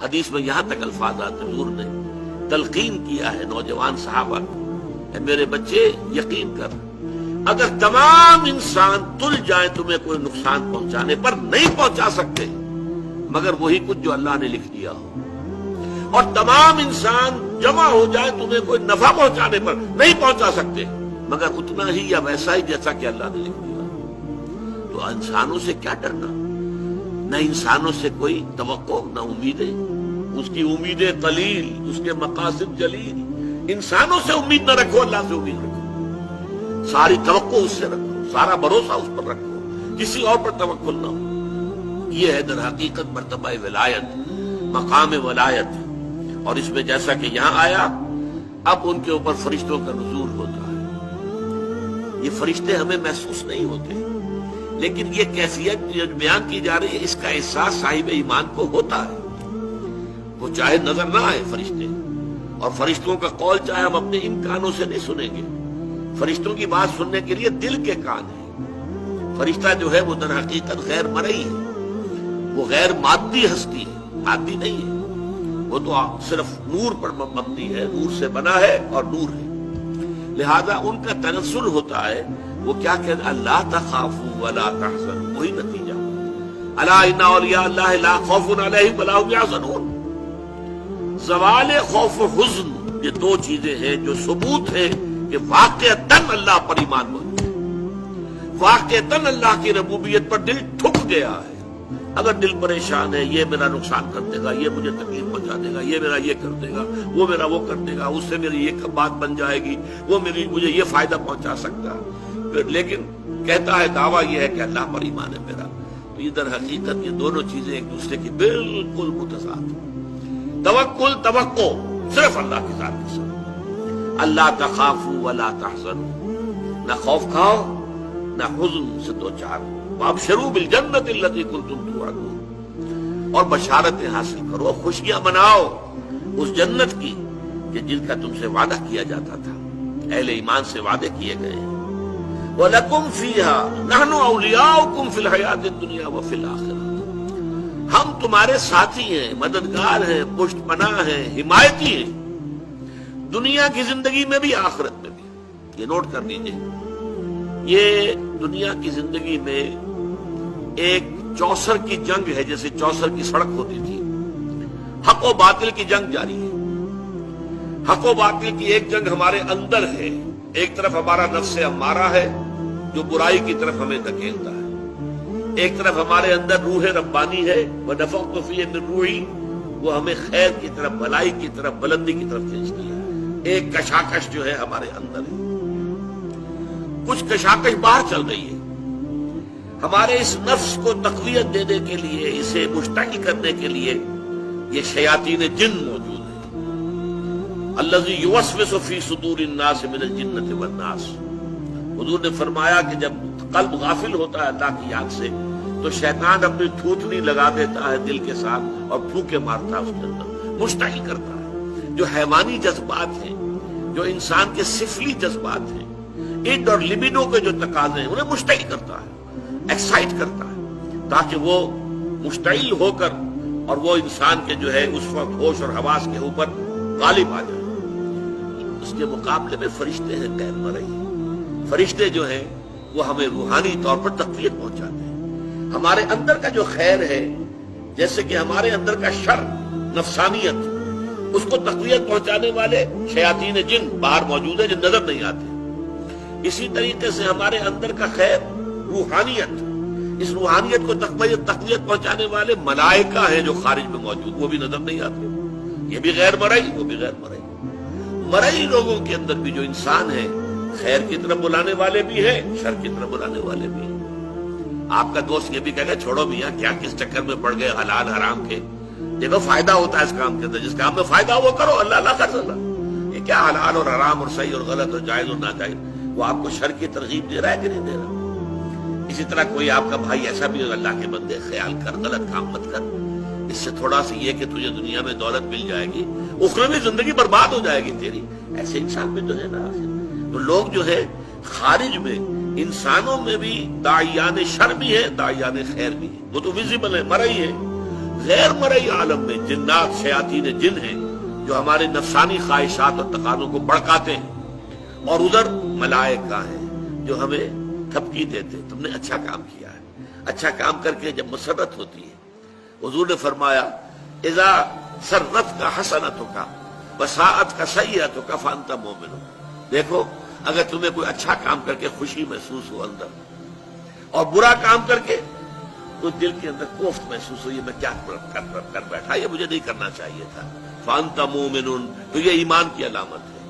حدیث میں یہاں تک الفاظ آتے حضور نے تلقین کیا ہے نوجوان صحابہ کو، اے میرے بچے یقین کر، اگر تمام انسان تل جائیں تمہیں کوئی نقصان پہنچانے پر نہیں پہنچا سکتے مگر وہی کچھ جو اللہ نے لکھ دیا ہو، اور تمام انسان جمع ہو جائے تمہیں کوئی نفع پہنچانے پر نہیں پہنچا سکتے مگر اتنا ہی یا ویسا ہی جیسا کہ اللہ نے لکھ دیا۔ تو انسانوں سے کیا ڈرنا، نہ انسانوں سے کوئی توقع نہ امیدیں، اس کی امیدیں قلیل، اس کے مقاصد جلیل۔ انسانوں سے امید نہ رکھو، اللہ سے امید رکھو، ساری توقع اس سے رکھو، سارا بھروسہ اس پر رکھو، کسی اور پر توکل نہ ہو۔ یہ ہے در حقیقت مرتبہ ولایت، مقام ولایت۔ اور اس میں جیسا کہ یہاں آیا اب ان کے اوپر فرشتوں کا نزول ہوتا ہے۔ یہ فرشتے ہمیں محسوس نہیں ہوتے لیکن یہ کیفیت جو بیان کی جا رہی ہے اس کا احساس صاحب ایمان کو ہوتا ہے۔ وہ چاہے نظر نہ آئے فرشتے، اور فرشتوں کا قول چاہے ہم اپنے ان کانوں سے نہیں سنیں گے، فرشتوں کی بات سننے کے لیے دل کے کان ہیں۔ فرشتہ جو ہے وہ در حقیقت غیر مرئی ہے، وہ غیر مادی ہستی ہے، مادی نہیں ہے، وہ تو صرف نور پر مبنی ہے، نور سے بنا ہے اور نور ہے، لہذا ان کا تنزل ہوتا ہے۔ وہ کیا کہتے ہیں، اللہ تخافوا ولا تحزنوا، وہی نتیجہ، الا ان اولیاء اللہ لا خوف علیہم ولا هم يحزنون۔ زوال خوف و حزن یہ دو چیزیں ہیں جو ثبوت ہے کہ واقعتاً اللہ پر ایمان موجود ہے، واقعتاً اللہ کی ربوبیت پر دل ٹھک گیا ہے۔ اگر دل پریشان ہے، یہ میرا نقصان کر دے گا، یہ مجھے تکلیف پہنچا دے گا، یہ میرا یہ کر دے گا، وہ میرا وہ کر دے گا، اس سے میری یہ بات بن جائے گی، وہ مجھے یہ فائدہ پہنچا سکتا ہے، لیکن کہتا ہے دعویٰ یہ ہے کہ اللہ پر ایمان ہے میرا۔ تو یہ در حقیقت یہ دونوں چیزیں ایک دوسرے کی بالکل متضاد ہیں۔ توکل توقع صرف اللہ کی ذات کے ساتھ، اللہ تخافوا ولا تحزنوا، نہ خوف کھاؤ نہ حزن سے دو چار، وابشروا بالجنۃ التي كنتم توعدون، اور بشارتیں حاصل کرو، خوشیاں مناؤ اس جنت کی کہ جن کا تم سے وعدہ کیا جاتا تھا، اہل ایمان سے وعدے کیے گئے ہیں۔ وَلَكُمْ فِيهَا نَحْنُ أَوْلِيَاؤُكُمْ فِي الْحَيَاةِ الدُّنْيَا وَفِي الْآخِرَةِ، ہم تمہارے ساتھی ہیں، مددگار ہیں، پشت پناہ ہیں، حمایتی ہیں، دنیا کی زندگی میں بھی آخرت میں بھی۔ یہ نوٹ کر لیجئے، یہ دنیا کی زندگی میں ایک چوسر کی جنگ ہے، جیسے چوسر کی سڑک ہوتی تھی، حق و باطل کی جنگ جاری ہے۔ حق و باطل کی ایک جنگ ہمارے اندر ہے، ایک طرف ہمارا نفس امارہ ہے جو برائی کی طرف ہمیں دھکیلتا ہے، ایک طرف ہمارے اندر روح ربانی ہے، وَنَفَخْتُ فِيهِ مِن رُوحِي، وہ ہمیں خیر کی طرف، بھلائی کی طرف، بلندی کی طرف کھینچتی ہے۔ ایک کشاکش جو ہے ہمارے اندر ہے، کچھ کشاکش باہر چل رہی ہے۔ ہمارے اس نفس کو تقویت دینے کے لیے، اسے مشتعل کرنے کے لیے یہ شیاطین جن موجود ہیں۔ الذی یوسوس فی صدور الناس من الجنۃ والناس، حضور نے فرمایا کہ جب قلب غافل ہوتا ہے اللہ کی یاد سے تو شیطان اپنی تھوتنی لگا دیتا ہے دل کے ساتھ اور پھونکے مارتا ہے، اس کے اندر مشتعل کرتا ہے۔ جو حیوانی جذبات ہیں، جو انسان کے سفلی جذبات ہیں، اڈ اور لبیڈو کے جو تقاضے ہیں، انہیں مشتعل کرتا ہے، ایکسائٹ کرتا ہے، تاکہ وہ مشتعل ہو کر اور وہ انسان کے جو ہے اس وقت ہوش اور حواس کے اوپر غالب آ جائے۔ اس کے مقابلے میں فرشتے ہیں غیر مرئی، فرشتے جو ہیں وہ ہمیں روحانی طور پر تقویت پہنچاتے ہیں۔ ہمارے اندر کا جو خیر ہے، جیسے کہ ہمارے اندر کا شر، نفسانیت، اس کو تقویت پہنچانے والے شیاطین جن باہر موجود ہیں جو نظر نہیں آتے، اسی طریقے سے ہمارے اندر کا خیر، روحانیت، اس روحانیت کو تقویت پہنچانے والے ملائکہ ہیں جو خارج میں موجود، وہ بھی نظر نہیں آتے، یہ بھی غیر مرئی، وہ بھی غیر مرئی۔ مرئی لوگوں کے اندر بھی جو انسان ہے، خیر کی طرف بلانے والے بھی ہیں، شر کی طرف بلانے والے بھی ہیں۔ آپ کا دوست یہ بھی کہے گا چھوڑو میاں کیا کس چکر میں پڑ گئے حلال حرام کے، دیکھو فائدہ ہوتا ہے اس کام کے اندر، جس کام میں فائدہ ہو وہ کرو، اللہ اللہ کر سکتا۔ یہ کیا حلال اور حرام اور صحیح اور غلط اور جائز اور ناجائز، وہ آپ کو شر کی ترغیب دے رہا ہے کہ نہیں دے رہا؟ اسی طرح کوئی آپ کا بھائی ایسا بھی اللہ کے بندے خیال کر، غلط کام مت کر، اس سے تھوڑا سا یہ کہ تجھے دنیا میں دولت مل جائے گی، اخروی میں زندگی برباد ہو جائے گی تیری، ایسے انسان بھی تو ہے نا آخر۔ تو لوگ جو ہے خارج میں، انسانوں میں بھی داعیان شر بھی ہے، داعیان خیر بھی ہے، وہ تو ویزیبل ہے، مرئی ہے۔ غیر مرئی عالم میں جنات شیاطین جن ہیں جو ہمارے نفسانی خواہشات اور تقاضوں کو بڑکاتے ہیں، اور ادھر ملائکہ ہیں جو ہمیں تھپکی دیتے تم نے اچھا کام کیا ہے۔ اچھا کام کر کے جب مسرت ہوتی ہے، حضور نے فرمایا اذا سرت کا حسنتک وساءت کا سیئتک فانت مومن۔ دیکھو اگر تمہیں کوئی اچھا کام کر کے خوشی محسوس ہو اندر، اور برا کام کر کے کچھ دل کے اندر کوفت محسوس ہو، یہ میں کیا کر بیٹھا، یہ مجھے نہیں کرنا چاہیے تھا، فانت مومن، تو یہ ایمان کی علامت ہے۔